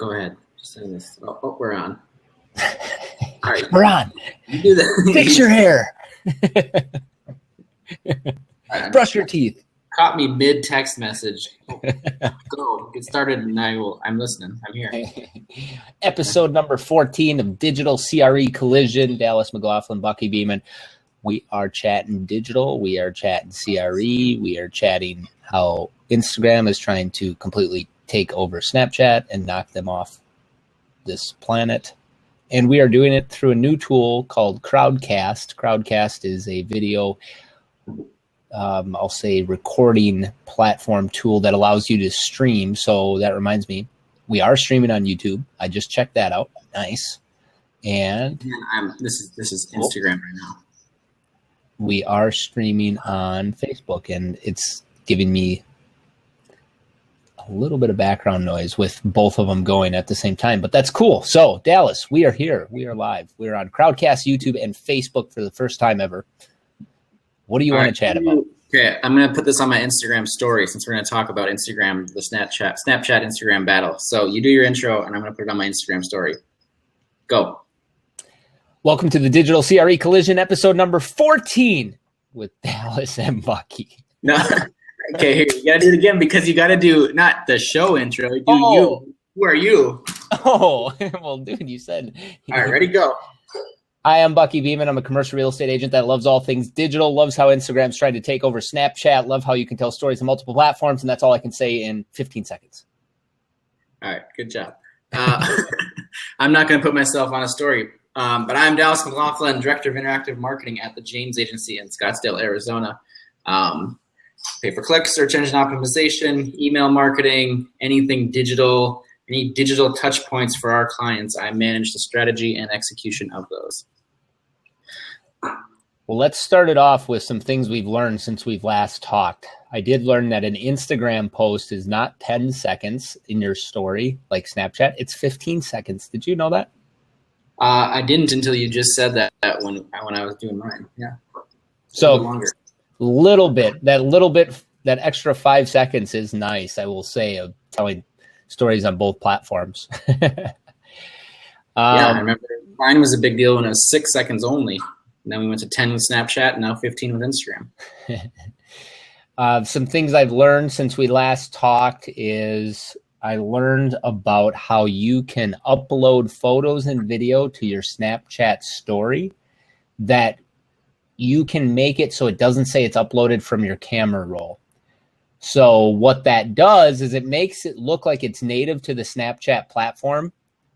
Go ahead. Just say this. Oh, we're on. All right. We're on. You do that. Fix your hair. Brush your teeth. Caught me mid text message. Go get started, and I'm listening. I'm here. Episode number 14 of Digital CRE Collision. Dallas, McLaughlin, Bucky Beeman. We are chatting digital. We are chatting CRE. We are chatting how Instagram is trying to completely take over Snapchat and knock them off this planet. And we are doing it through a new tool called Crowdcast. Crowdcast is a video, I'll say, recording platform tool that allows you to stream. So that reminds me, we are streaming on YouTube. I just checked that out. Nice. And this is Instagram right now. We are streaming on Facebook, and it's giving me a little bit of background noise with both of them going at the same time, but that's cool. So, Dallas, we are here. We are live. We are on Crowdcast, YouTube, and Facebook for the first time ever. What do you want to chat about? Okay, I'm going to put this on my Instagram story since we're going to talk about Instagram, the Snapchat Instagram battle. So you do your intro, and I'm going to put it on my Instagram story. Go. Welcome to the Digital CRE Collision, episode number 14 with Dallas and Bucky. No. Okay, here, you got to do it again because you got to do not the show intro. You. Who are you? Oh, well, dude, you said. All right, ready, go. Hi, I'm Bucky Beeman. I'm a commercial real estate agent that loves all things digital, loves how Instagram's trying to take over Snapchat, love how you can tell stories on multiple platforms, and that's all I can say in 15 seconds. All right, good job. I'm not going to put myself on a story. But I'm Dallas McLaughlin, Director of Interactive Marketing at the James Agency in Scottsdale, Arizona. Pay-per-click, search engine optimization, email marketing, anything digital, any digital touch points for our clients. I manage the strategy and execution of those. Well, let's start it off with some things we've learned since we've last talked. I did learn that an Instagram post is not 10 seconds in your story like Snapchat. It's 15 seconds. Did you know that? I didn't until you just said that when I was doing mine. Yeah. So that extra 5 seconds is nice, I will say, of telling stories on both platforms. Yeah, I remember mine was a big deal when it was 6 seconds only. And then we went to 10 with Snapchat and now 15 with Instagram. Some things I've learned since we last talked is I learned about how you can upload photos and video to your Snapchat story, that you can make it so it doesn't say it's uploaded from your camera roll. So what that does is it makes it look like it's native to the Snapchat platform,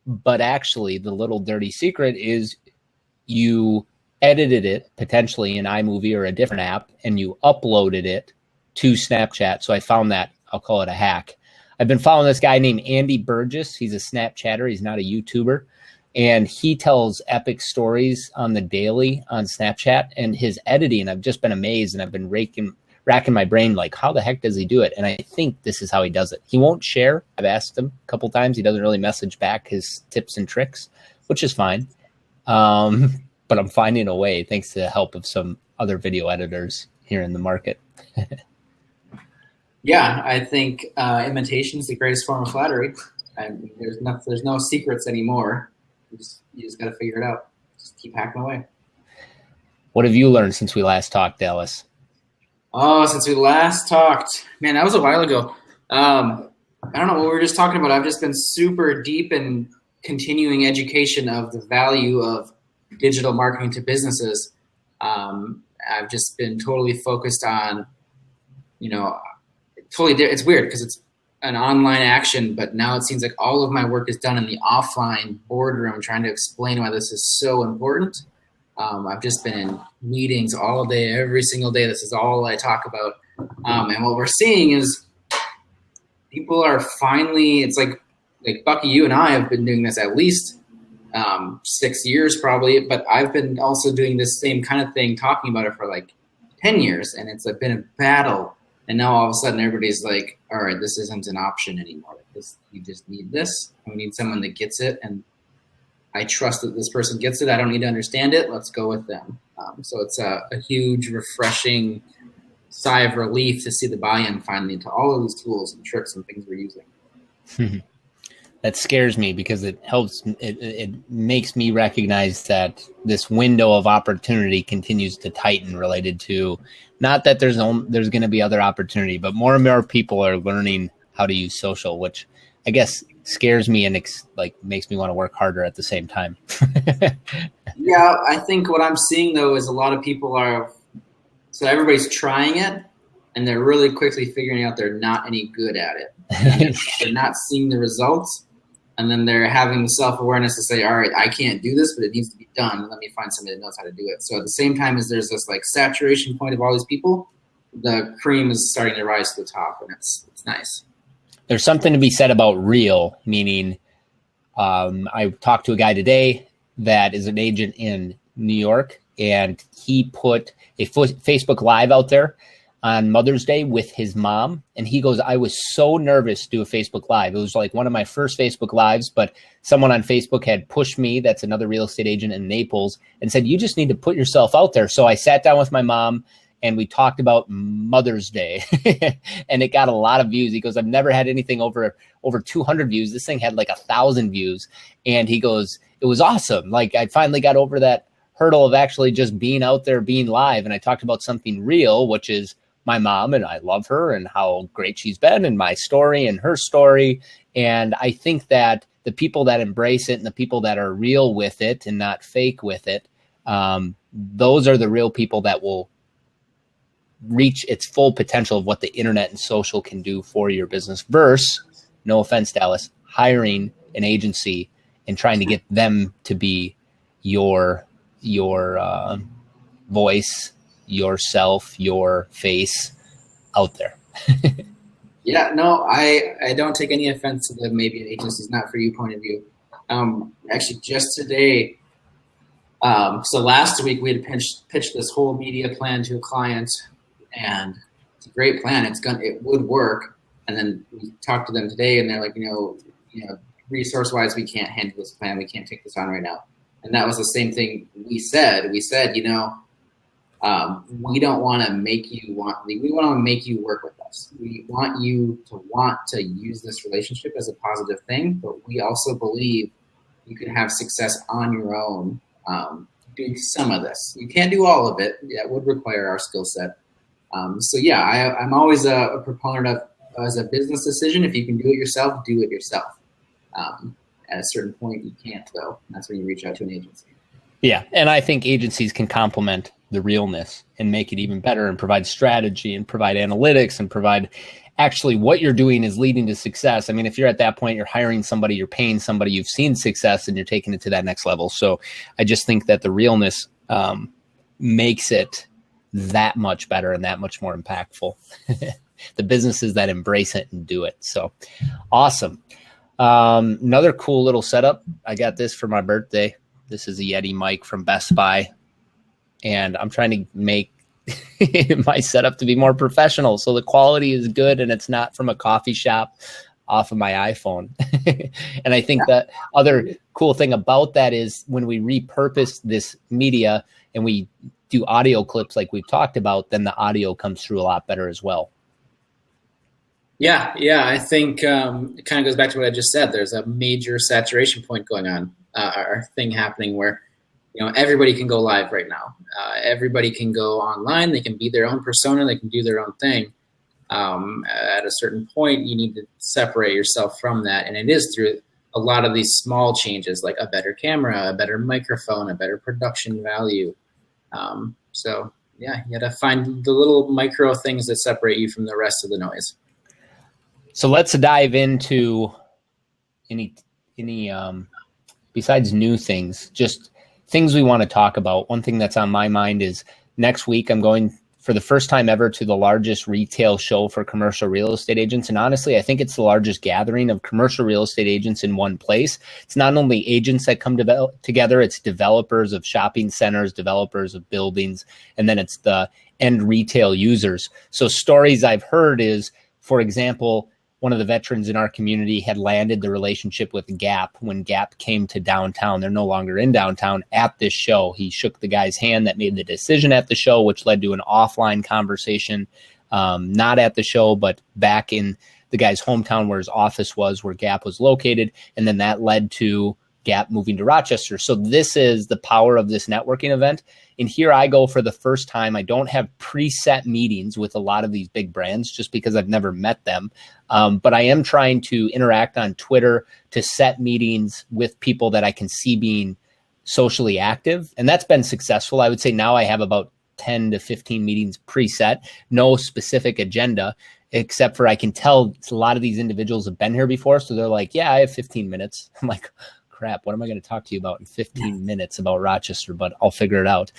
but actually the little dirty secret is you edited it potentially in iMovie or a different app and you uploaded it to Snapchat. So I found that, I'll call it a hack. I've been following this guy named Andy Burgess. He's a Snapchatter. He's not a YouTuber. And he tells epic stories on the daily on Snapchat. And his editing, I've just been amazed. And I've been racking my brain, like, how the heck does he do it? And I think this is how he does it. He won't share. I've asked him a couple times. He doesn't really message back his tips and tricks, which is fine. But I'm finding a way, thanks to the help of some other video editors here in the market. Yeah, I think imitation is the greatest form of flattery. I mean, there's no secrets anymore. You just got to figure it out. Just keep hacking away. What have you learned since we last talked, Dallas? Oh, since we last talked, man, that was a while ago. I don't know what we were just talking about. I've just been super deep in continuing education of the value of digital marketing to businesses. I've just been totally focused on, it's weird because it's an online action, but now it seems like all of my work is done in the offline boardroom trying to explain why this is so important. I've just been in meetings all day, every single day. This is all I talk about. And what we're seeing is people are finally, it's like Bucky, you and I have been doing this at least 6 years probably, but I've been also doing this same kind of thing, talking about it for like 10 years. And it's been a battle. And now all of a sudden everybody's like, all right, this isn't an option anymore. You just need this. We need someone that gets it. And I trust that this person gets it. I don't need to understand it. Let's go with them. So it's a huge, refreshing sigh of relief to see the buy-in finally into all of these tools and tricks and things we're using. That scares me because it helps. It makes me recognize that this window of opportunity continues to tighten related to not that there's going to be other opportunity, but more and more people are learning how to use social, which I guess scares me and makes me want to work harder at the same time. Yeah, I think what I'm seeing though is a lot of people so everybody's trying it and they're really quickly figuring out they're not any good at it. And they're not seeing the results. And then they're having the self-awareness to say, all right, I can't do this, but it needs to be done. Let me find somebody that knows how to do it. So at the same time as there's this like saturation point of all these people, the cream is starting to rise to the top, and it's nice. There's something to be said about real, meaning I talked to a guy today that is an agent in New York, and he put a Facebook Live out there on Mother's Day with his mom. And he goes, I was so nervous to do a Facebook Live. It was like one of my first Facebook Lives, but someone on Facebook had pushed me, that's another real estate agent in Naples, and said, you just need to put yourself out there. So I sat down with my mom and we talked about Mother's Day and it got a lot of views. He goes, I've never had anything over 200 views. This thing had like 1,000 views. And he goes, it was awesome. Like I finally got over that hurdle of actually just being out there, being live. And I talked about something real, which is my mom, and I love her and how great she's been, and my story and her story. And I think that the people that embrace it and the people that are real with it and not fake with it, those are the real people that will reach its full potential of what the internet and social can do for your business versus, no offense, Dallas, hiring an agency and trying to get them to be your voice, yourself, your face out there. Yeah, no, I don't take any offense to the maybe an agency's not for you point of view. Actually, just today, so last week we had pitched this whole media plan to a client, and it's a great plan. It would work. And then we talked to them today, and they're like, resource-wise, we can't handle this plan. We can't take this on right now. And that was the same thing we said. We said, we don't want to make you we want to make you work with us. We want you to want to use this relationship as a positive thing, but we also believe you can have success on your own doing some of this. You can't do all of it. That would require our skill set. So yeah, I'm always a proponent of, as a business decision, if you can do it yourself, do it yourself. At a certain point, you can't, though. That's when you reach out to an agency. Yeah, and I think agencies can complement the realness and make it even better and provide strategy and provide analytics and provide actually what you're doing is leading to success. I mean, if you're at that point, you're hiring somebody, you're paying somebody, you've seen success, and you're taking it to that next level. So I just think that the realness makes it that much better and that much more impactful. The businesses that embrace it and do it. So awesome. Another cool little setup. I got this for my birthday. This is a Yeti mic from Best Buy, and I'm trying to make my setup to be more professional. So the quality is good and it's not from a coffee shop off of my iPhone. And I think that other cool thing about that is when we repurpose this media and we do audio clips like we've talked about, then the audio comes through a lot better as well. Yeah, I think it kind of goes back to what I just said. There's a major saturation point going on, or thing happening where, everybody can go live right now. Everybody can go online. They can be their own persona. They can do their own thing. At a certain point, you need to separate yourself from that, and it is through a lot of these small changes, like a better camera, a better microphone, a better production value. So yeah, you got to find the little micro things that separate you from the rest of the noise. So let's dive into any besides new things, just things we want to talk about. One thing that's on my mind is next week I'm going for the first time ever to the largest retail show for commercial real estate agents. And honestly, I think it's the largest gathering of commercial real estate agents in one place. It's not only agents that come together, it's developers of shopping centers, developers of buildings, and then it's the end retail users. So stories I've heard is, for example, one of the veterans in our community had landed the relationship with Gap when Gap came to downtown. They're no longer in downtown at this show. He shook the guy's hand that made the decision at the show, which led to an offline conversation, not at the show, but back in the guy's hometown where his office was, where Gap was located. And then that led to Gap moving to Rochester. So this is the power of this networking event. And here I go for the first time. I don't have preset meetings with a lot of these big brands just because I've never met them. But I am trying to interact on Twitter to set meetings with people that I can see being socially active. And that's been successful. I would say now I have about 10 to 15 meetings preset, no specific agenda, except for I can tell a lot of these individuals have been here before. So they're like, yeah, I have 15 minutes. I'm like, crap, what am I going to talk to you about in 15 minutes about Rochester? But I'll figure it out.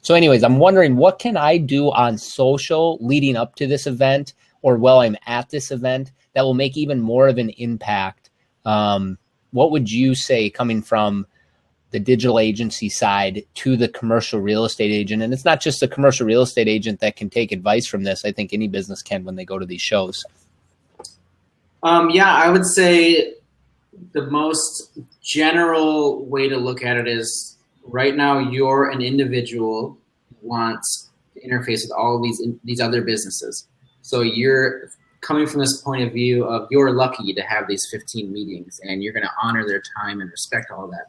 So anyways, I'm wondering, what can I do on social leading up to this event or while I'm at this event that will make even more of an impact? What would you say, coming from the digital agency side to the commercial real estate agent? And it's not just the commercial real estate agent that can take advice from this. I think any business can when they go to these shows. Yeah, I would say the most general way to look at it is right now you're an individual who wants to interface with all of these other businesses. So you're coming from this point of view of you're lucky to have these 15 meetings and you're going to honor their time and respect all of that.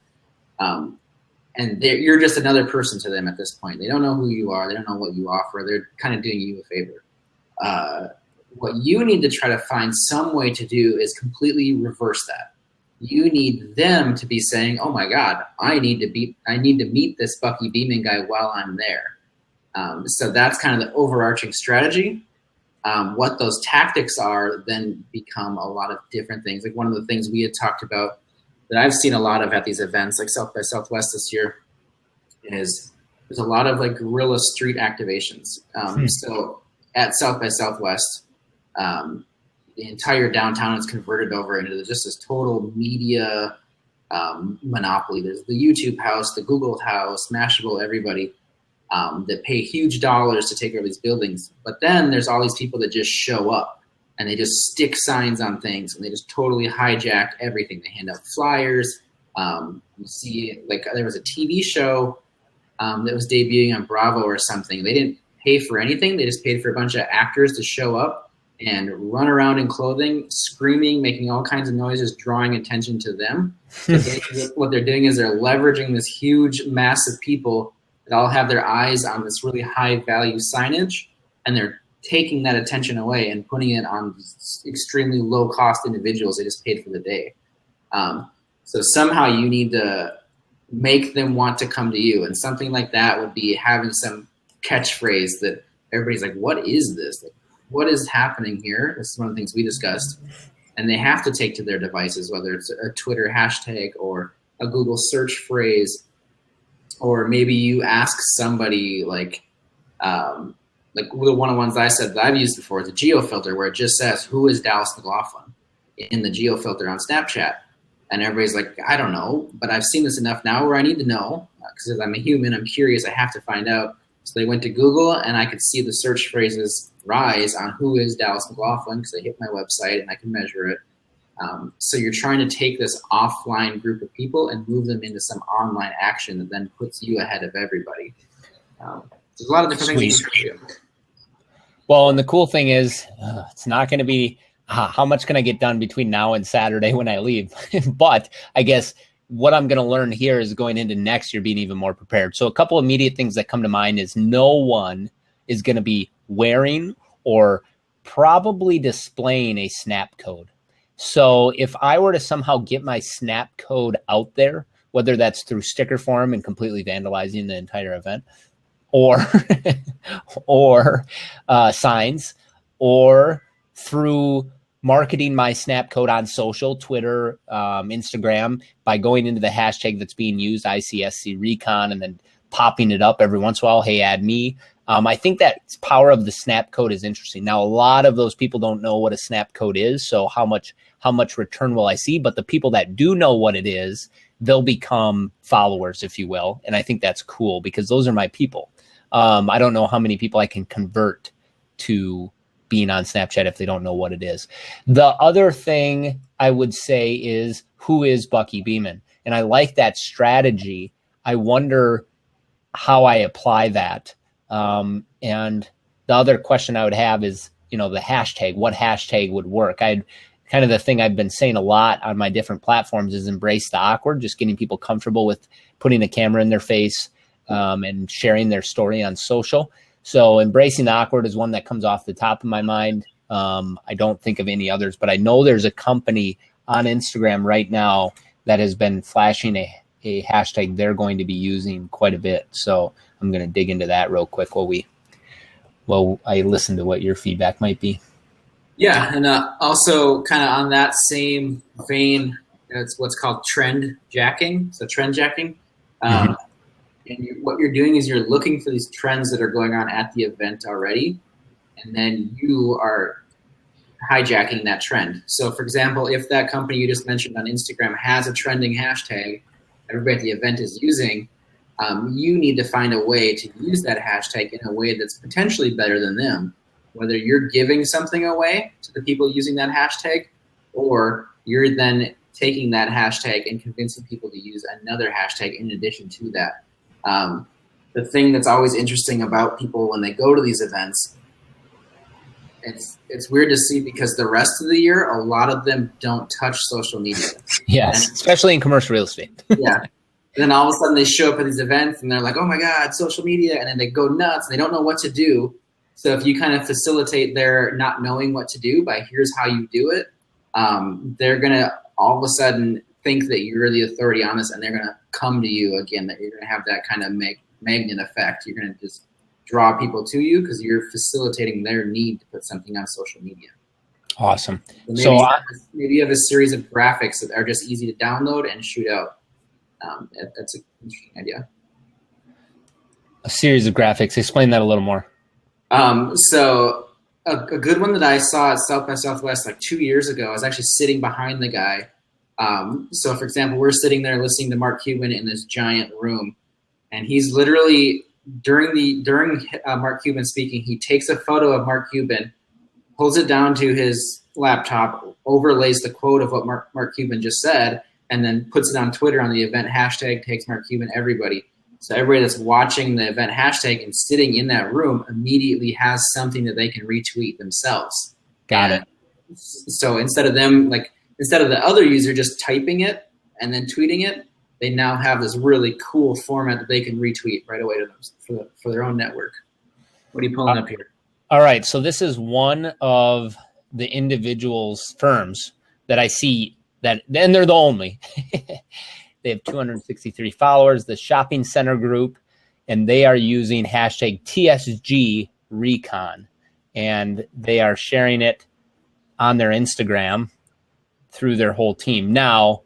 And you're just another person to them at this point. They don't know who you are. They don't know what you offer. They're kind of doing you a favor. What you need to try to find some way to do is completely reverse that. You need them to be saying, "Oh my God, I need to meet this Bucky Beeman guy while I'm there." So that's kind of the overarching strategy. What those tactics are then become a lot of different things. Like one of the things we had talked about that I've seen a lot of at these events, like South by Southwest this year, is there's a lot of like guerrilla street activations. So at South by Southwest, the entire downtown is converted over into just this total media monopoly. There's the YouTube house, the Google house, Mashable, everybody that pay huge dollars to take over these buildings. But then there's all these people that just show up and they just stick signs on things and they just totally hijack everything. They hand out flyers. You see, like there was a TV show that was debuting on Bravo or something. They didn't pay for anything. They just paid for a bunch of actors to show up and run around in clothing, screaming, making all kinds of noises, drawing attention to them. So what they're doing is they're leveraging this huge mass of people that all have their eyes on this really high value signage, and they're taking that attention away and putting it on extremely low cost individuals they just paid for the day. So somehow you need to make them want to come to you. And something like that would be having some catchphrase that everybody's like, what is this? Like, what is happening here? This is one of the things we discussed. And they have to take to their devices, whether it's a Twitter hashtag or a Google search phrase, or maybe you ask somebody like one of the ones I said that I've used before is a geo filter, where it just says, who is Dallas McLaughlin in the geo filter on Snapchat? And everybody's like, I don't know, but I've seen this enough now where I need to know, because I'm a human, I'm curious, I have to find out. So they went to Google and I could see the search phrases rise on who is Dallas McLaughlin, because I hit my website and I can measure it. So you're trying to take this offline group of people and move them into some online action that then puts you ahead of everybody. There's a lot of different things you can do. Well, and the cool thing is it's not going to be how much can I get done between now and Saturday when I leave? But I guess what I'm going to learn here is going into next year being even more prepared. So a couple of immediate things that come to mind is no one is going to be wearing or probably displaying a snap code. So if I were to somehow get my snap code out there, whether that's through sticker form and completely vandalizing the entire event, or signs, or through marketing my snap code on social, Twitter, Instagram, by going into the hashtag that's being used, ICSC Recon, and then popping it up every once in a while, hey, add me. I think that power of the snap code is interesting. Now, a lot of those people don't know what a snap code is, so how much return will I see? But the people that do know what it is, they'll become followers, if you will. And I think that's cool because those are my people. I don't know how many people I can convert to being on Snapchat if they don't know what it is. The other thing I would say is, who is Bucky Beeman? And I like that strategy. I wonder how I apply that. And the other question I would have is, the hashtag, what hashtag would work. Kind of the thing I've been saying a lot on my different platforms is embrace the awkward, just getting people comfortable with putting a camera in their face and sharing their story on social. So embracing the awkward is one that comes off the top of my mind. I don't think of any others, but I know there's a company on Instagram right now that has been flashing a hashtag they're going to be using quite a bit. So I'm going to dig into that real quick while I listen to what your feedback might be. Yeah, and also kind of on that same vein, it's what's called trend jacking. So trend jacking. And what you're doing is you're looking for these trends that are going on at the event already, and then you are hijacking that trend. So, for example, if that company you just mentioned on Instagram has a trending hashtag everybody at the event is using, you need to find a way to use that hashtag in a way that's potentially better than them, whether you're giving something away to the people using that hashtag, or you're then taking that hashtag and convincing people to use another hashtag in addition to that. The thing that's always interesting about people when they go to these events, it's weird to see because the rest of the year, a lot of them don't touch social media. Yes, especially in commercial real estate. Yeah. And then all of a sudden they show up at these events and they're like, oh my God, social media. And then they go nuts. And they don't know what to do. So if you kind of facilitate their not knowing what to do by here's how you do it, they're going to all of a sudden think that you're the authority on this, and they're going to come to you again, that you're going to have that kind of magnet effect. You're going to just draw people to you because you're facilitating their need to put something on social media. Awesome. So maybe you have a series of graphics that are just easy to download and shoot out. That's an interesting idea. A series of graphics. Explain that a little more. So a good one that I saw at South by Southwest like 2 years ago, I was actually sitting behind the guy. So for example, we're sitting there listening to Mark Cuban in this giant room, and he's literally during Mark Cuban speaking, he takes a photo of Mark Cuban, pulls it down to his laptop, overlays the quote of what Mark Cuban just said, and then puts it on Twitter on the event hashtag, takes Mark Cuban, everybody. So everybody that's watching the event hashtag and sitting in that room immediately has something that they can retweet themselves. Got it. So instead of the other user just typing it and then tweeting it, they now have this really cool format that they can retweet right away to them for their own network. What are you pulling up here? All right. So this is one of the individuals' firms that I see and they're the only. They have 263 followers, the shopping center group, and they are using hashtag TSG Recon. And they are sharing it on their Instagram through their whole team. Now,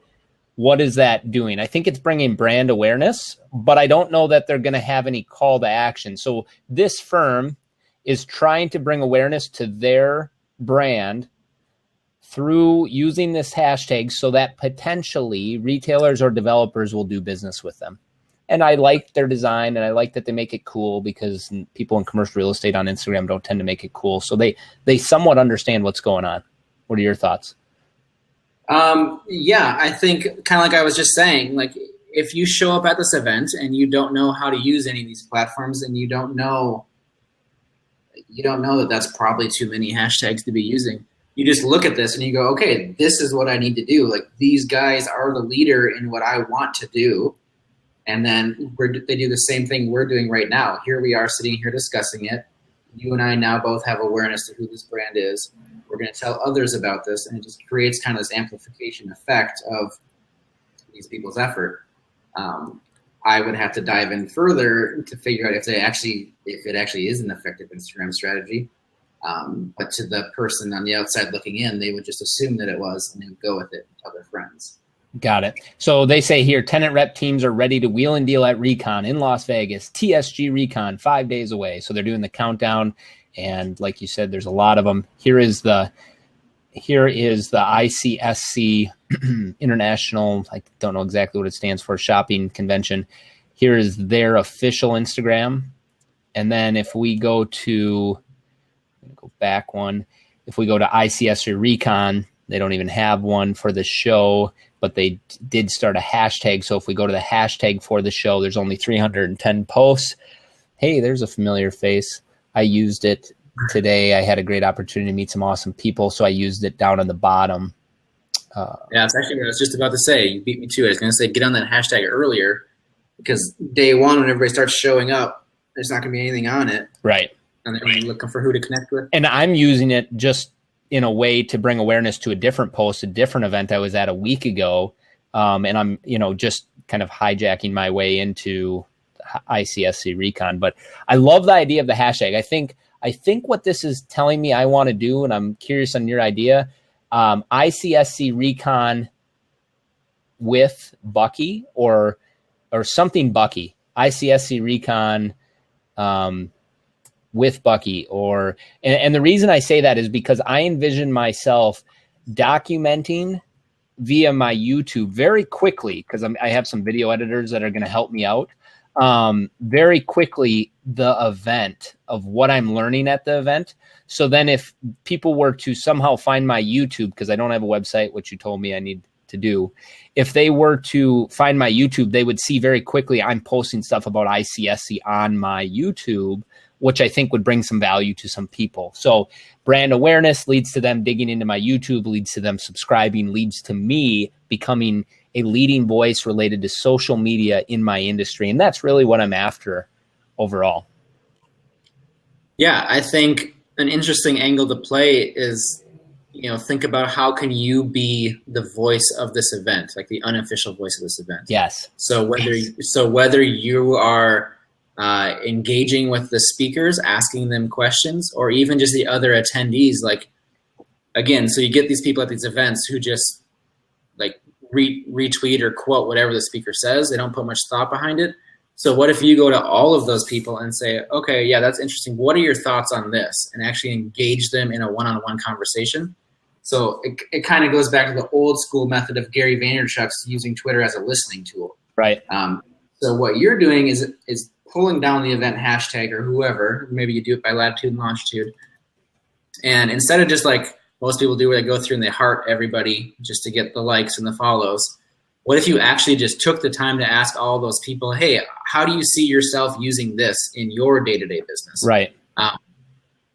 what is that doing? I think it's bringing brand awareness, but I don't know that they're going to have any call to action. So this firm is trying to bring awareness to their brand through using this hashtag so that potentially retailers or developers will do business with them. And I like their design, and I like that they make it cool, because people in commercial real estate on Instagram don't tend to make it cool. So they somewhat understand what's going on. What are your thoughts? Yeah, I think kind of like I was just saying, like if you show up at this event and you don't know how to use any of these platforms, and you don't know that that's probably too many hashtags to be using. You just look at this and you go, okay, this is what I need to do. Like these guys are the leader in what I want to do. And then they do the same thing we're doing right now. Here we are sitting here discussing it. You and I now both have awareness to who this brand is. We're going to tell others about this, and it just creates kind of this amplification effect of these people's effort. I would have to dive in further to figure out if it actually is an effective Instagram strategy. But to the person on the outside looking in, they would just assume that it was, and they would go with it and tell their friends. Got it. So they say here, tenant rep teams are ready to wheel and deal at Recon in Las Vegas. TSG Recon, 5 days away. So they're doing the countdown. And like you said, there's a lot of them. Here is the ICSC International, I don't know exactly what it stands for, shopping convention. Here is their official Instagram. And then if we go to, back one, if we go to ICSC Recon, they don't even have one for the show, but they did start a hashtag. So if we go to the hashtag for the show, there's only 310 posts. Hey, there's a familiar face. I used it today. I had a great opportunity to meet some awesome people, so I used it down on the bottom. Yeah, it's actually what I was just about to say. You beat me to it. I was going to say get on that hashtag earlier, because day one, when everybody starts showing up, there's not going to be anything on it. Right. And they're looking for who to connect with. And I'm using it just in a way to bring awareness to a different post, a different event I was at a week ago. And I'm, just kind of hijacking my way into ICSC Recon. But I love the idea of the hashtag. I think what this is telling me I want to do, and I'm curious on your idea, ICSC Recon with Bucky or something Bucky. ICSC Recon with Bucky, and the reason I say that is because I envision myself documenting via my YouTube very quickly, because I have some video editors that are going to help me out very quickly, the event of what I'm learning at the event. So then if people were to somehow find my YouTube, because I don't have a website, which you told me I need to do, if they were to find my YouTube, they would see very quickly I'm posting stuff about ICSC on my YouTube, which I think would bring some value to some people. So brand awareness leads to them digging into my YouTube, leads to them subscribing, leads to me becoming a leading voice related to social media in my industry. And that's really what I'm after overall. Yeah, I think an interesting angle to play is, think about how can you be the voice of this event, like the unofficial voice of this event. Yes. So whether you are engaging with the speakers, asking them questions, or even just the other attendees, so you get these people at these events who just retweet or quote whatever the speaker says. They don't put much thought behind it. So what if you go to all of those people and say, okay, yeah, that's interesting. What are your thoughts on this? And actually engage them in a one-on-one conversation. So it kind of goes back to the old school method of Gary Vaynerchuk's using Twitter as a listening tool. Right. So what you're doing is pulling down the event hashtag or whoever. Maybe you do it by latitude and longitude. And instead of just like most people do where they go through and they heart everybody just to get the likes and the follows, what if you actually just took the time to ask all those people, hey, how do you see yourself using this in your day-to-day business? Right.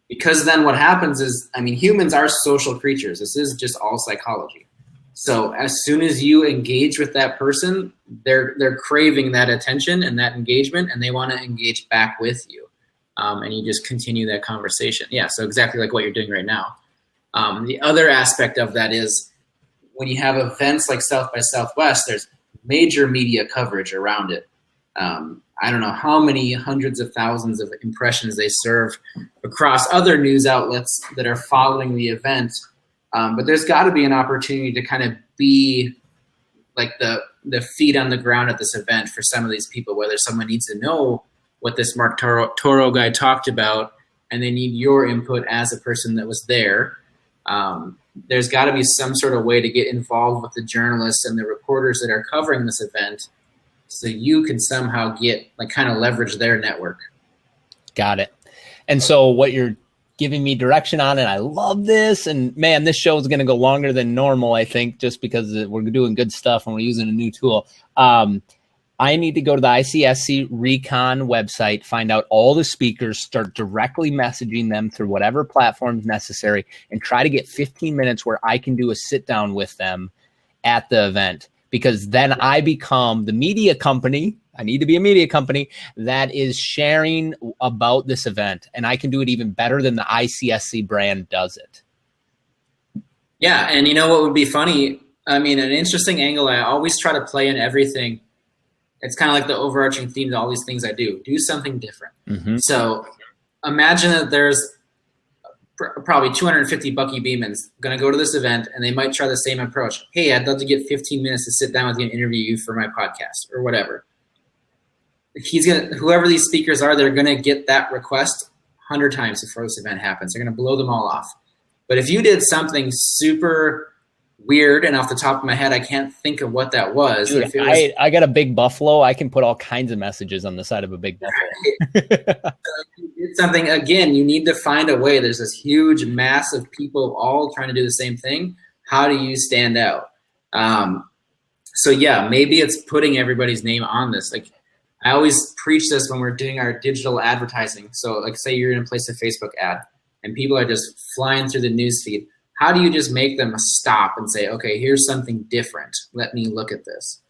Because then what happens is, humans are social creatures. This is just all psychology. So as soon as you engage with that person, they're craving that attention and that engagement, and they want to engage back with you. And you just continue that conversation. Yeah, so exactly like what you're doing right now. The other aspect of that is when you have events like South by Southwest, there's major media coverage around it. I don't know how many hundreds of thousands of impressions they serve across other news outlets that are following the event. But there's got to be an opportunity to kind of be like the feet on the ground at this event for some of these people, whether someone needs to know what this Mark Toro guy talked about and they need your input as a person that was there. There's got to be some sort of way to get involved with the journalists and the reporters that are covering this event so you can somehow get kind of leverage their network. Got it. And so what you're giving me direction on, and I love this, and man, this show is going to go longer than normal, I think, just because we're doing good stuff and we're using a new tool. I need to go to the ICSC Recon website, find out all the speakers, start directly messaging them through whatever platforms necessary, and try to get 15 minutes where I can do a sit down with them at the event. Because then I become the media company. I need to be a media company that is sharing about this event. And I can do it even better than the ICSC brand does it. Yeah, and you know what would be funny? An interesting angle I always try to play in everything. It's kind of like the overarching theme to all these things I do. Do something different. Mm-hmm. So imagine that there's probably 250 Bucky Beemans going to go to this event, and they might try the same approach. Hey, I'd love to get 15 minutes to sit down with you and interview you for my podcast or whatever. Whoever these speakers are, they're going to get that request 100 times before this event happens. They're going to blow them all off. But if you did something super weird, and off the top of my head, I can't think of what that was. Dude, I got a big buffalo. I can put all kinds of messages on the side of a big buffalo. If you did something, again, you need to find a way. There's this huge mass of people all trying to do the same thing. How do you stand out? So yeah, maybe it's putting everybody's name on this. I always preach this when we're doing our digital advertising. So say you're going to place a Facebook ad. and people are just flying through the news feed. How do you just make them stop and say, okay, here's something different. Let me look at this.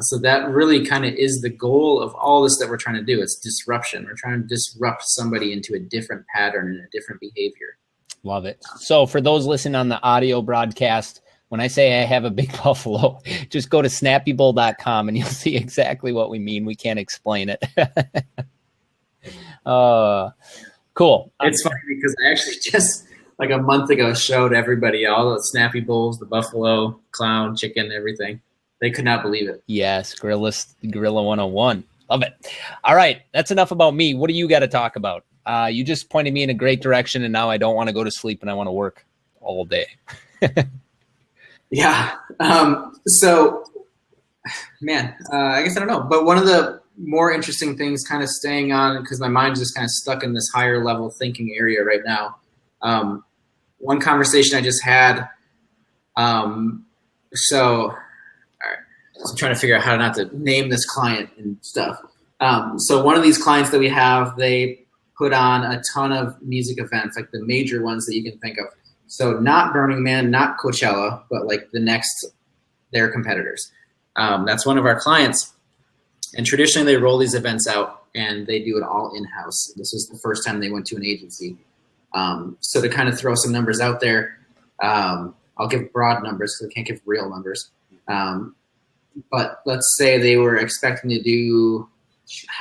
So that really kind of is the goal of all this that we're trying to do. It's disruption. We're trying to disrupt somebody into a different pattern and a different behavior. Love it. So for those listening on the audio broadcast, when I say I have a big buffalo, just go to snappybull.com and you'll see exactly what we mean. We can't explain it. Cool. It's funny because I actually just like a month ago showed everybody all the snappy bulls, the buffalo, clown, chicken, everything. They could not believe it. Yes, Gorilla 101. Love it. All right, that's enough about me. What do you got to talk about? You just pointed me in a great direction, and now I don't want to go to sleep and I want to work all day. Yeah. So, man, I guess I don't know. But one of the more interesting things kind of staying on, because my mind's just kind of stuck in this higher level thinking area right now. One conversation I just had. So I'm trying to figure out how not to name this client and stuff. So one of these clients that we have, they put on a ton of music events, like the major ones that you can think of. So not Burning Man, not Coachella, but like their competitors. That's one of our clients. And traditionally they roll these events out and they do it all in-house. This was the first time they went to an agency. So to kind of throw some numbers out there, I'll give broad numbers because I can't give real numbers. But let's say they were expecting to do,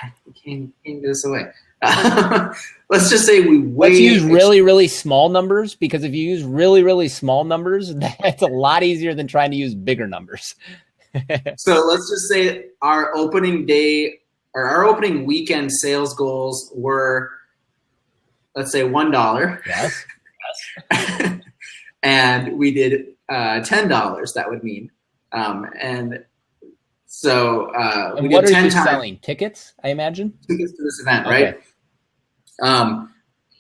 I can't give this away. Let's just say let's use really, really small numbers, because if you use really, really small numbers, that's a lot easier than trying to use bigger numbers. So let's just say our opening day or our opening weekend sales goals were, let's say $1. Yes. And we did $10. That would mean, and so and what are you selling? Tickets, I imagine. Tickets to this event, right?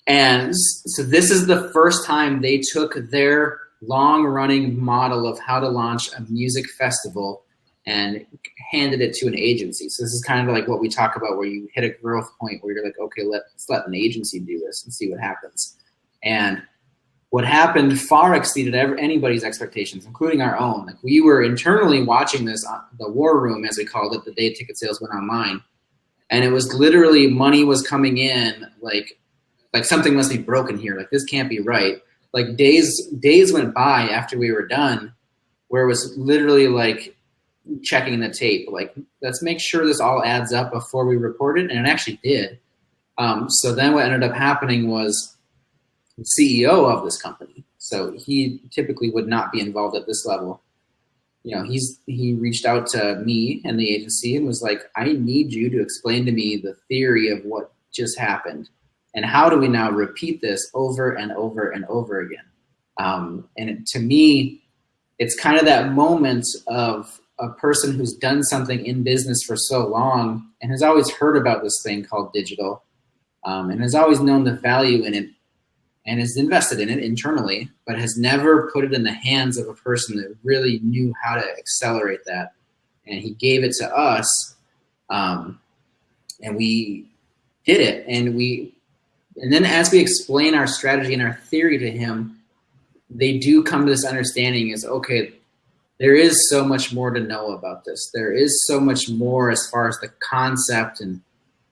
And so this is the first time they took their long-running model of how to launch a music festival and handed it to an agency. So this is kind of like what we talk about, where you hit a growth point where you're like, okay, let's let an agency do this and see what happens. And what happened far exceeded anybody's expectations, including our own. Like, we were internally watching this, the war room, as we called it, the day ticket sales went online. And it was literally money was coming in, like something must be broken here. Like, this can't be right. Like, days went by after we were done where it was literally like checking the tape. Like, let's make sure this all adds up before we report it. And it actually did. So then what ended up happening was the CEO of this company, so he typically would not be involved at this level. You know, he reached out to me and the agency and was like, I need you to explain to me the theory of what just happened. And how do we now repeat this over and over and over again? To me, it's kind of that moment of a person who's done something in business for so long and has always heard about this thing called digital, and has always known the value in it and has invested in it internally, but has never put it in the hands of a person that really knew how to accelerate that. And he gave it to us, and we did it. And then as we explain our strategy and our theory to him, they do come to this understanding is, okay, there is so much more to know about this. There is so much more as far as the concept, and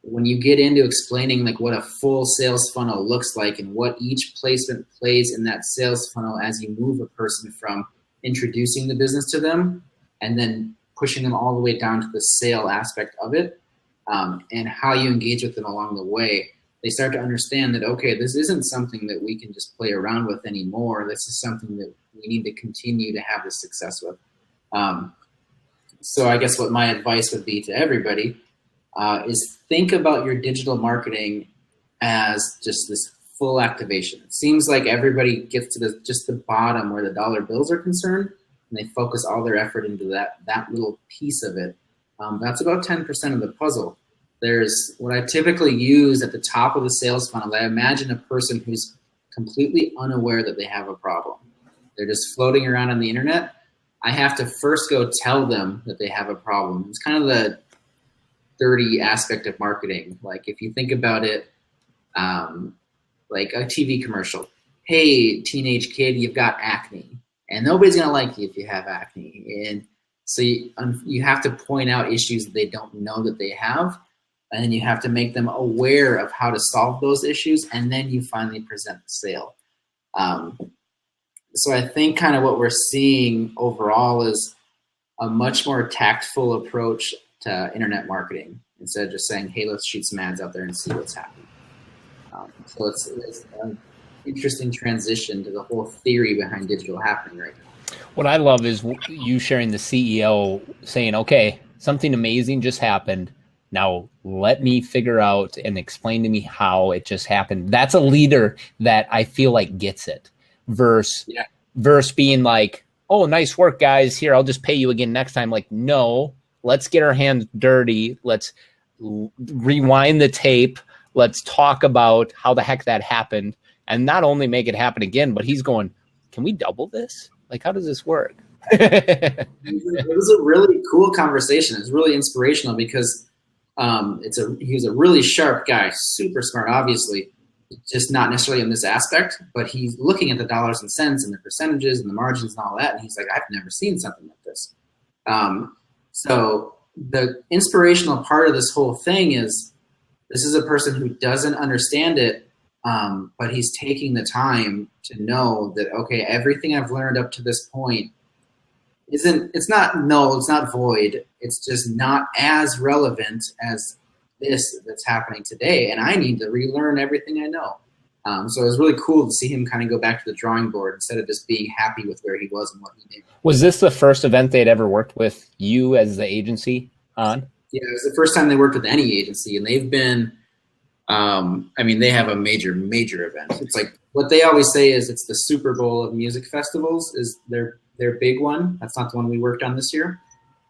when you get into explaining like what a full sales funnel looks like and what each placement plays in that sales funnel as you move a person from introducing the business to them and then pushing them all the way down to the sale aspect of it, and how you engage with them along the way, they start to understand that, okay, this isn't something that we can just play around with anymore. This is something that we need to continue to have this success with. So I guess what my advice would be to everybody is think about your digital marketing as just this full activation. It seems like everybody gets to just the bottom where the dollar bills are concerned, and they focus all their effort into that little piece of it. That's about 10% of the puzzle. There's what I typically use at the top of the sales funnel. I imagine a person who's completely unaware that they have a problem. They're just floating around on the internet. I have to first go tell them that they have a problem. It's kind of the dirty aspect of marketing. Like, if you think about it, like a TV commercial. Hey, teenage kid, you've got acne, and nobody's gonna like you if you have acne. And so you have to point out issues that they don't know that they have, and then you have to make them aware of how to solve those issues, and then you finally present the sale. Um, so I think kind of what we're seeing overall is a much more tactful approach to internet marketing instead of just saying, hey, let's shoot some ads out there and see what's happening. So it's an interesting transition to the whole theory behind digital happening right now. What I love is you sharing the CEO saying, okay, something amazing just happened. Now let me figure out and explain to me how it just happened. That's a leader that I feel like gets it versus being like, oh, nice work, guys. Here, I'll just pay you again next time. Like, no, let's get our hands dirty. Let's rewind the tape. Let's talk about how the heck that happened. And not only make it happen again, but he's going, can we double this? Like, how does this work? It was a really cool conversation. It was really inspirational because he was a really sharp guy, super smart, obviously, just not necessarily in this aspect, but he's looking at the dollars and cents and the percentages and the margins and all that. And he's like, I've never seen something like this. So the inspirational part of this whole thing is this is a person who doesn't understand it, but he's taking the time to know that, okay, everything I've learned up to this point it's not void. It's just not as relevant as this that's happening today. And I need to relearn everything I know. So it was really cool to see him kind of go back to the drawing board instead of just being happy with where he was and what he did. Was this the first event they'd ever worked with you as the agency on? Yeah, it was the first time they worked with any agency, and they've been, they have a major event. It's like what they always say is it's the Super Bowl of music festivals is their big one. That's not the one we worked on this year.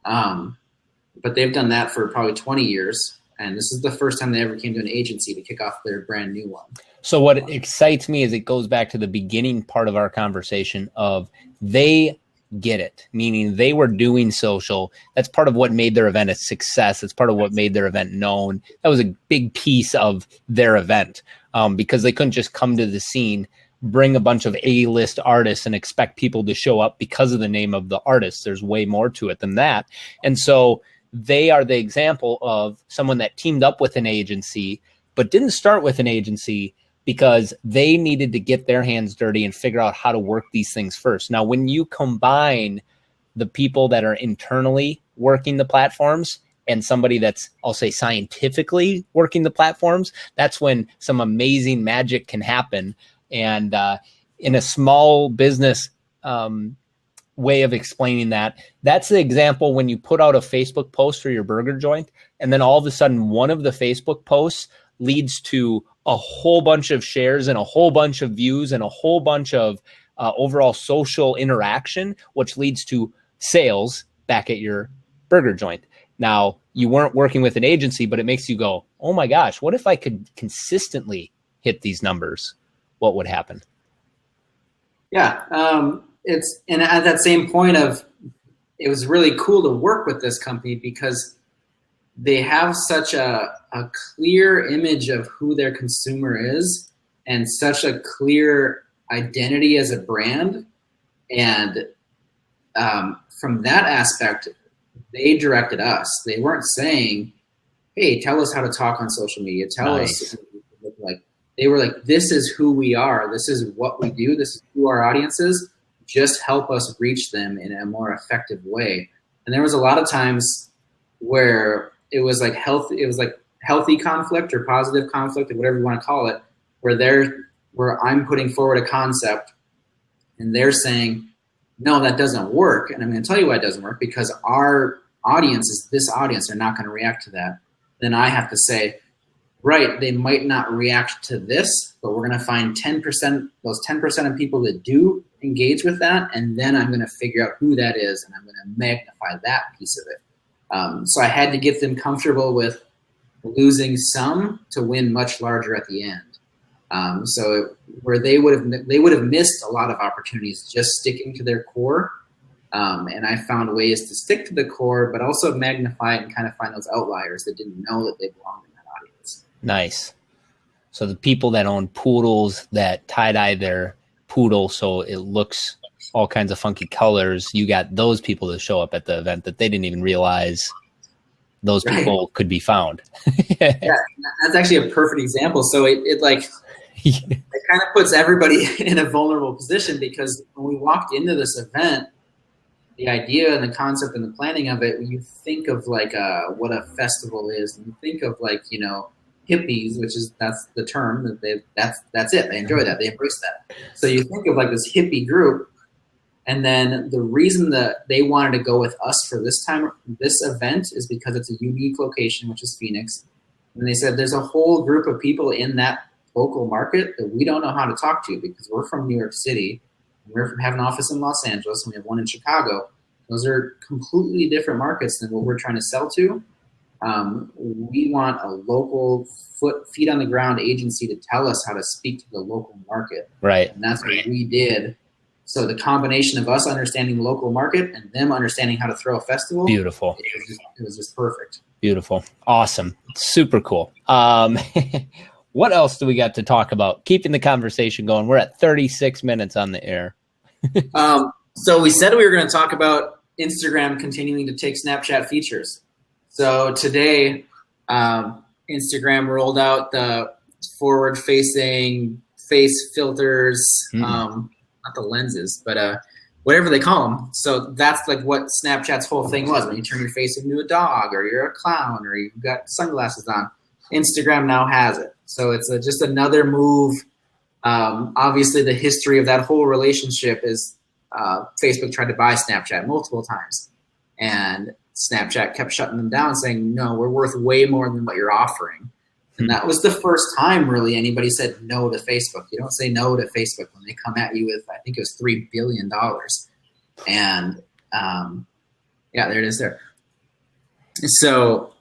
But they've done that for probably 20 years. And this is the first time they ever came to an agency to kick off their brand new one. So what excites me is it goes back to the beginning part of our conversation of they get it, meaning they were doing social. That's part of what made their event a success. It's part of what made their event known. That was a big piece of their event because they couldn't just come to the scene, bring a bunch of A-list artists and expect people to show up because of the name of the artist. There's way more to it than that. And so they are the example of someone that teamed up with an agency, but didn't start with an agency because they needed to get their hands dirty and figure out how to work these things first. Now, when you combine the people that are internally working the platforms and somebody that's, I'll say, scientifically working the platforms, that's when some amazing magic can happen. And in a small business way of explaining that, that's the example when you put out a Facebook post for your burger joint, and then all of a sudden one of the Facebook posts leads to a whole bunch of shares and a whole bunch of views and a whole bunch of overall social interaction, which leads to sales back at your burger joint. Now, you weren't working with an agency, but it makes you go, oh my gosh, what if I could consistently hit these numbers? What would happen? Yeah. And at that same point of, it was really cool to work with this company because they have such a clear image of who their consumer is and such a clear identity as a brand. And from that aspect, they directed us. They weren't saying, hey, tell us how to talk on social media. Tell us what we look like. They were like, this is who we are. This is what we do. This is who our audience is. Just help us reach them in a more effective way. And there was a lot of times where it was like healthy conflict or positive conflict or whatever you want to call it, where I'm putting forward a concept and they're saying, no, that doesn't work. And I'm going to tell you why it doesn't work, because our audience is this audience. They're not going to react to that. Then I have to say, right, they might not react to this, but we're going to find 10%, those 10% of people that do engage with that, and then I'm going to figure out who that is, and I'm going to magnify that piece of it. So I had to get them comfortable with losing some to win much larger at the end. So where they would have missed a lot of opportunities just sticking to their core, and I found ways to stick to the core, but also magnify it and kind of find those outliers that didn't know that they belonged in that audience. Nice. So the people that own poodles that tie-dye their poodle so it looks all kinds of funky colors, you got those people that show up at the event that they didn't even realize those people could be found. Yeah, that's actually a perfect example. So it like it kind of puts everybody in a vulnerable position, because when we walked into this event, the idea and the concept and the planning of it, when you think of like what a festival is, and you think of like, you know, hippies, which is, that's the term that that's it. They enjoy that. They embrace that. So you think of like this hippie group, and then the reason that they wanted to go with us for this event is because it's a unique location, which is Phoenix. And they said there's a whole group of people in that local market that we don't know how to talk to, because we're from New York City. We have an office in Los Angeles, and we have one in Chicago. Those are completely different markets than what we're trying to sell to. We want a local feet on the ground agency to tell us how to speak to the local market. Right. And that's what we did. So the combination of us understanding the local market and them understanding how to throw a festival. Beautiful. It was just perfect. Beautiful. Awesome. Super cool. What else do we got to talk about? Keeping the conversation going. We're at 36 minutes on the air. So we said we were going to talk about Instagram continuing to take Snapchat features. So today, Instagram rolled out the forward-facing face filters, not the lenses, but whatever they call them. So that's like what Snapchat's whole thing was. When you turn your face into a dog, or you're a clown, or you've got sunglasses on, Instagram now has it. So it's just another move. Obviously, the history of that whole relationship is Facebook tried to buy Snapchat multiple times, and Snapchat kept shutting them down, saying, no, we're worth way more than what you're offering. And that was the first time really anybody said no to Facebook. You don't say no to Facebook when they come at you with, I think it was $3 billion. And yeah, there it is there. So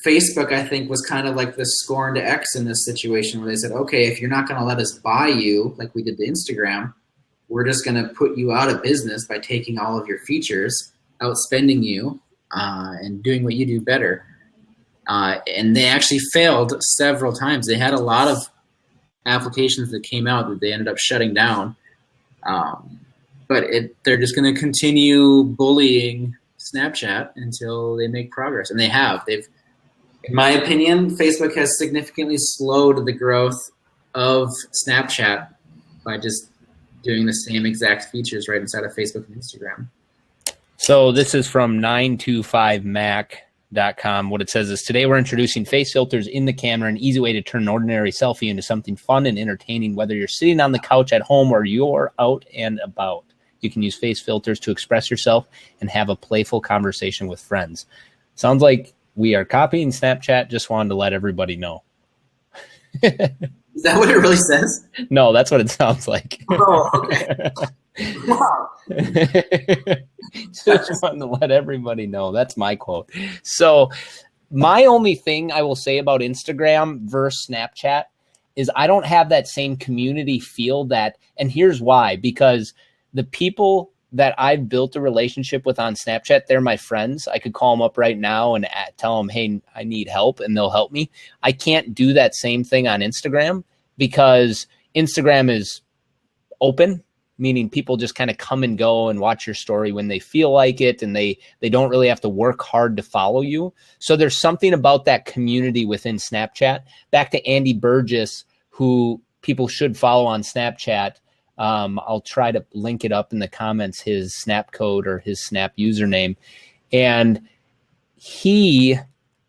Facebook, I think, was kind of like the scorned X in this situation, where they said, okay, if you're not going to let us buy you like we did to Instagram, we're just going to put you out of business by taking all of your features, outspending you, and doing what you do better. And they actually failed several times. They had a lot of applications that came out that they ended up shutting down. But they're just going to continue bullying Snapchat until they make progress. And they have. In my opinion, Facebook has significantly slowed the growth of Snapchat by just doing the same exact features right inside of Facebook and Instagram. So this is from 925mac.com. What it says is, today we're introducing face filters in the camera, an easy way to turn an ordinary selfie into something fun and entertaining, whether you're sitting on the couch at home or you're out and about. You can use face filters to express yourself and have a playful conversation with friends. Sounds like we are copying Snapchat. Just wanted to let everybody know. Is that what it really says? No, that's what it sounds like. Oh, okay. Wow. Just wanted to let everybody know. That's my quote. So my only thing I will say about Instagram versus Snapchat is I don't have that same community feel and here's why, because the people that I've built a relationship with on Snapchat, they're my friends. I could call them up right now and tell them, hey, I need help, and they'll help me. I can't do that same thing on Instagram because Instagram is open, meaning people just kind of come and go and watch your story when they feel like it, and they don't really have to work hard to follow you. So there's something about that community within Snapchat. Back to Andy Burgess, who people should follow on Snapchat. I'll try to link it up in the comments, his Snap code or his Snap username. And he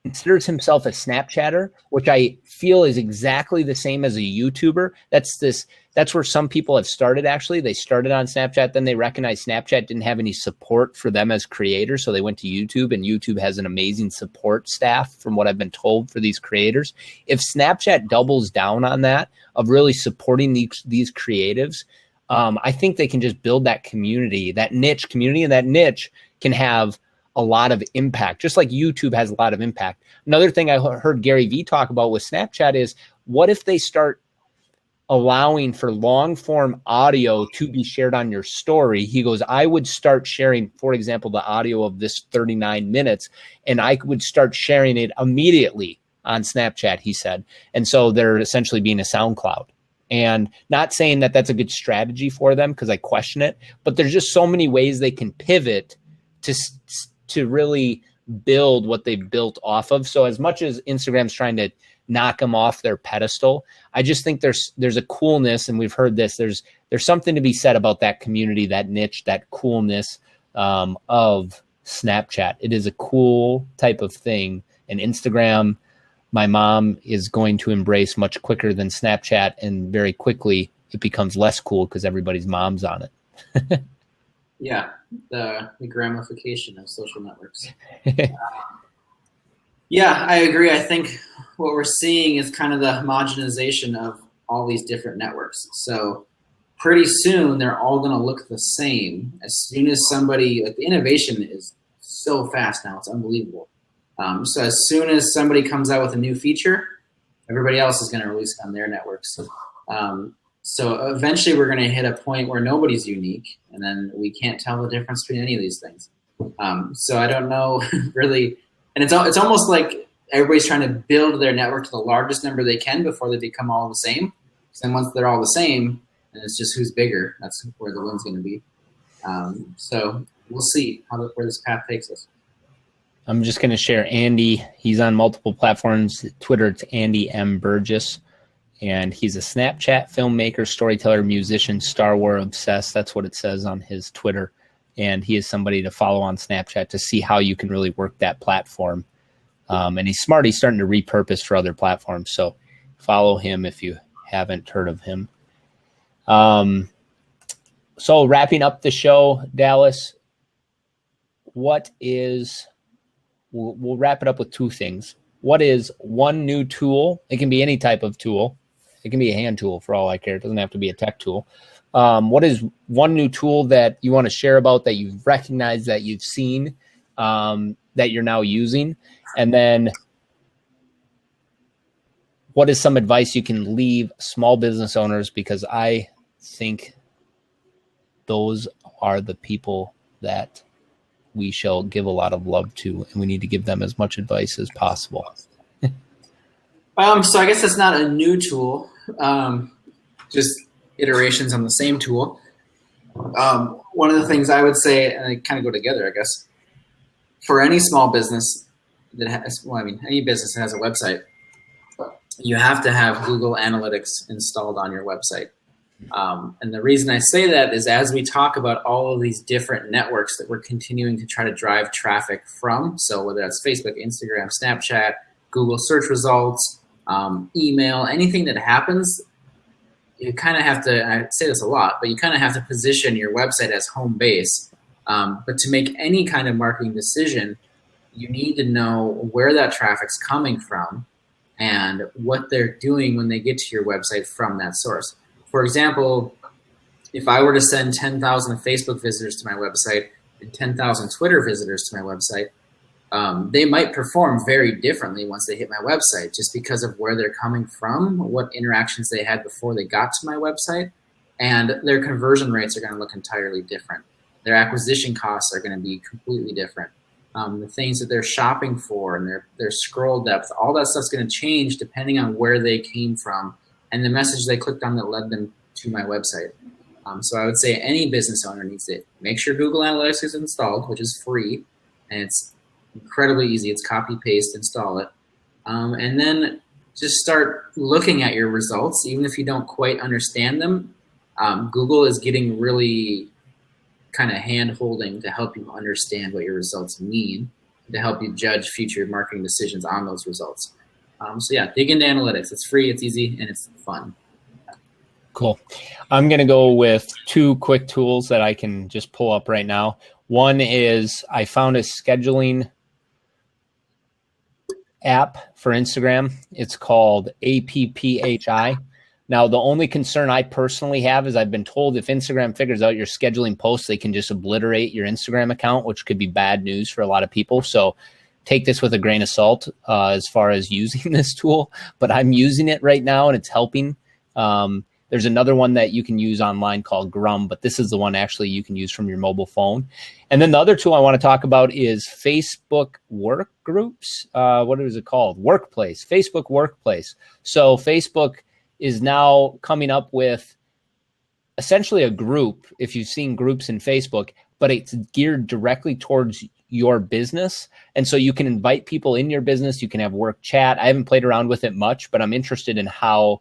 considers himself a Snapchatter, which I feel is exactly the same as a YouTuber. That's where some people have started, actually. They started on Snapchat, then they recognized Snapchat didn't have any support for them as creators, so they went to YouTube, and YouTube has an amazing support staff, from what I've been told, for these creators. If Snapchat doubles down on that, of really supporting these creatives, I think they can just build that community, that niche community, and that niche can have a lot of impact, just like YouTube has a lot of impact. Another thing I heard Gary Vee talk about with Snapchat is, what if they start allowing for long form audio to be shared on your story? He goes, I would start sharing, for example, the audio of this 39 minutes, and I would start sharing it immediately on Snapchat, he said. And so they're essentially being a SoundCloud. And not saying that that's a good strategy for them, because I question it, but there's just so many ways they can pivot to really build what they built off of. So as much as Instagram's trying to knock them off their pedestal, I just think there's a coolness, and we've heard this. There's something to be said about that community, that niche, that coolness of Snapchat. It is a cool type of thing, and Instagram, my mom is going to embrace much quicker than Snapchat, and very quickly it becomes less cool because everybody's mom's on it. Yeah, the gramification of social networks. Yeah, I agree. I think what we're seeing is kind of the homogenization of all these different networks. So pretty soon they're all going to look the same. As soon as somebody, like, the innovation is so fast now, it's unbelievable. So as soon as somebody comes out with a new feature, everybody else is going to release it on their networks. So eventually we're going to hit a point where nobody's unique, and then we can't tell the difference between any of these things. So I don't know really, and it's almost like everybody's trying to build their network to the largest number they can before they become all the same. And once they're all the same, and it's just who's bigger, that's where the win's going to be. So we'll see where this path takes us. I'm just going to share Andy. He's on multiple platforms. Twitter, it's Andy M. Burgess. And he's a Snapchat filmmaker, storyteller, musician, Star Wars obsessed. That's what it says on his Twitter. And he is somebody to follow on Snapchat to see how you can really work that platform. And he's smart. He's starting to repurpose for other platforms. So follow him if you haven't heard of him. So wrapping up the show, Dallas, we'll wrap it up with two things. What is one new tool? It can be any type of tool. It can be a hand tool for all I care. It doesn't have to be a tech tool. What is one new tool that you want to share about, that you've recognized, that you've seen, that you're now using? And then what is some advice you can leave small business owners? Because I think those are the people that we shall give a lot of love to, and we need to give them as much advice as possible. So I guess it's not a new tool, just iterations on the same tool. One of the things I would say, and they kind of go together, I guess, for any small business that has, any business that has a website, you have to have Google Analytics installed on your website. And the reason I say that is, as we talk about all of these different networks that we're continuing to try to drive traffic from, so whether that's Facebook, Instagram, Snapchat, Google search results, email, anything that happens, you kind of have to, and I say this a lot, but you kind of have to position your website as home base. But to make any kind of marketing decision, you need to know where that traffic's coming from and what they're doing when they get to your website from that source. For example, if I were to send 10,000 Facebook visitors to my website and 10,000 Twitter visitors to my website, they might perform very differently once they hit my website, just because of where they're coming from, what interactions they had before they got to my website, and their conversion rates are going to look entirely different. Their acquisition costs are going to be completely different. The things that they're shopping for and their scroll depth, all that stuff's going to change depending on where they came from and the message they clicked on that led them to my website. So I would say any business owner needs to make sure Google Analytics is installed, which is free, and it's incredibly easy. It's copy, paste, install it. And then just start looking at your results, even if you don't quite understand them. Google is getting really kind of hand-holding to help you understand what your results mean, to help you judge future marketing decisions on those results. So yeah, dig into analytics. It's free, it's easy, and it's fun. Cool. I'm going to go with two quick tools that I can just pull up right now. One is I found a scheduling app for Instagram. It's called APPHI. Now, the only concern I personally have is I've been told if Instagram figures out your scheduling posts, they can just obliterate your Instagram account, which could be bad news for a lot of people. So take this with a grain of salt as far as using this tool. But I'm using it right now, and it's helping. There's another one that you can use online called Grum, but this is the one actually you can use from your mobile phone. And then the other tool I want to talk about is Facebook work groups. What is it called? Workplace, Facebook Workplace. So Facebook is now coming up with essentially a group, if you've seen groups in Facebook, but it's geared directly towards your business. And so you can invite people in your business. You can have work chat. I haven't played around with it much, but I'm interested in how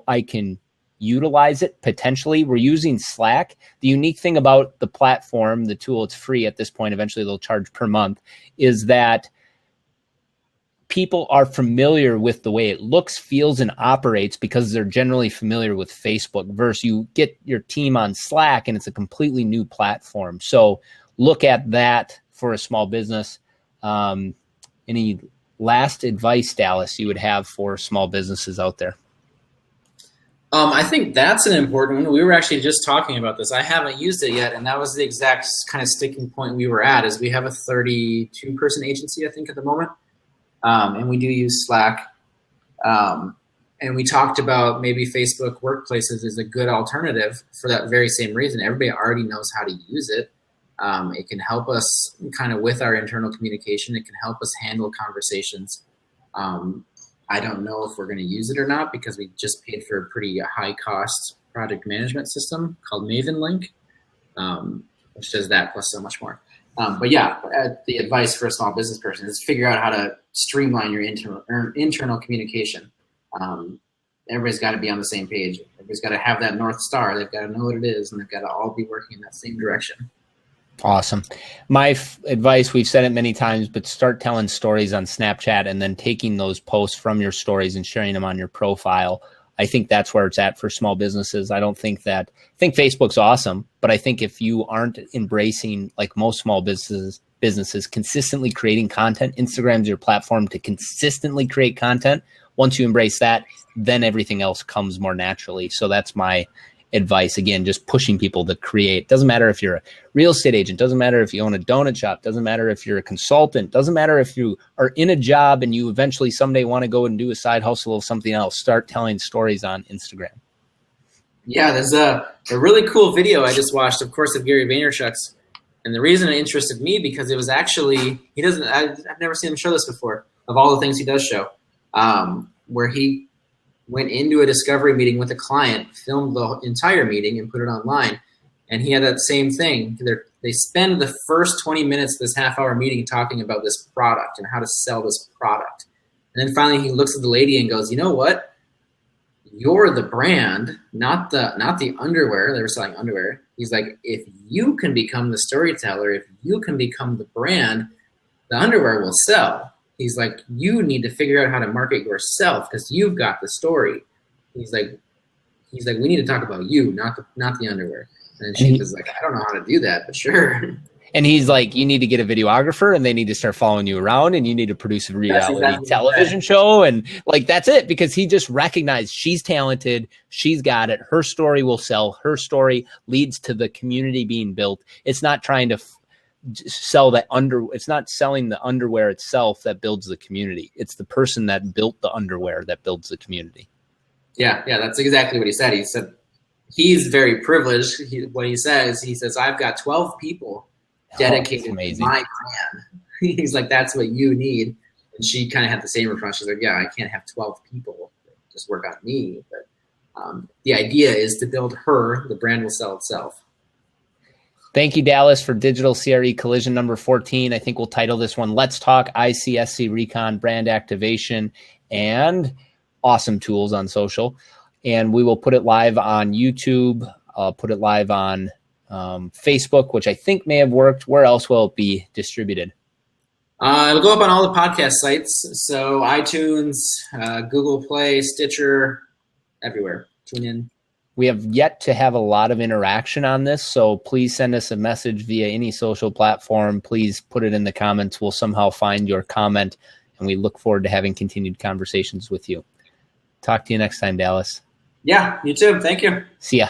I can utilize it potentially. We're using Slack. The unique thing about the platform, the tool, it's free at this point. Eventually they'll charge per month, is that people are familiar with the way it looks, feels, and operates because they're generally familiar with Facebook, versus you get your team on Slack and it's a completely new platform. So look at that for a small business. Any last advice, Dallas, you would have for small businesses out there? I think that's an important one. We were actually just talking about this. I haven't used it yet, and that was the exact kind of sticking point we were at. Is we have a 32-person agency, I think, at the moment. And we do use Slack. And we talked about maybe Facebook Workplaces is a good alternative for that very same reason. Everybody already knows how to use it. It can help us kind of with our internal communication. It can help us handle conversations. I don't know if we're going to use it or not because we just paid for a pretty high-cost project management system called Maven Link, which does that plus so much more. But yeah, the advice for a small business person is figure out how to streamline your internal communication. Everybody's got to be on the same page. Everybody's got to have that North Star. They've got to know what it is, and they've got to all be working in that same direction. Awesome. My advice, we've said it many times, but start telling stories on Snapchat and then taking those posts from your stories and sharing them on your profile. I think that's where it's at for small businesses. I think Facebook's awesome, but I think if you aren't embracing, like most small businesses consistently creating content, Instagram's your platform to consistently create content. Once you embrace that, then everything else comes more naturally. So that's my advice. Again, just pushing people to create. Doesn't matter if you're a real estate agent, doesn't matter if you own a donut shop, doesn't matter if you're a consultant, doesn't matter if you are in a job and you eventually someday want to go and do a side hustle of something else. Start telling stories on Instagram. Yeah, there's a really cool video I just watched, of course, of Gary Vaynerchuk's. And the reason it interested me because it was actually, I've never seen him show this before, of all the things he does show, where he went into a discovery meeting with a client, filmed the entire meeting and put it online. And he had that same thing. They spend the first 20 minutes of this half-hour meeting talking about this product and how to sell this product. And then finally he looks at the lady and goes, you know what? You're the brand, not the underwear. They were selling underwear. He's like, if you can become the storyteller, if you can become the brand, the underwear will sell. He's like, you need to figure out how to market yourself because you've got the story. He's like, we need to talk about you, not the underwear. And she was like, I don't know how to do that, but sure. And he's like, you need to get a videographer and they need to start following you around and you need to produce a reality television show. And like, that's it, because he just recognized she's talented. She's got it. Her story will sell. Her story leads to the community being built. It's not trying to it's not selling the underwear itself that builds the community. It's the person that built the underwear that builds the community. Yeah, that's exactly what he said. He said he's very privileged. What he says, I've got 12 people dedicated to my brand. He's like, that's what you need. And she kind of had the same response. She's like, yeah, I can't have 12 people just work on me. But the idea is to build her. The brand will sell itself. Thank you, Dallas, for Digital CRE Collision number 14. I think we'll title this one, Let's Talk ICSC Recon Brand Activation and Awesome Tools on Social. And we will put it live on YouTube. I'll put it live on Facebook, which I think may have worked. Where else will it be distributed? It'll go up on all the podcast sites. So iTunes, Google Play, Stitcher, everywhere. Tune in. We have yet to have a lot of interaction on this, so please send us a message via any social platform. Please put it in the comments. We'll somehow find your comment, and we look forward to having continued conversations with you. Talk to you next time, Dallas. Yeah, you too. Thank you. See ya.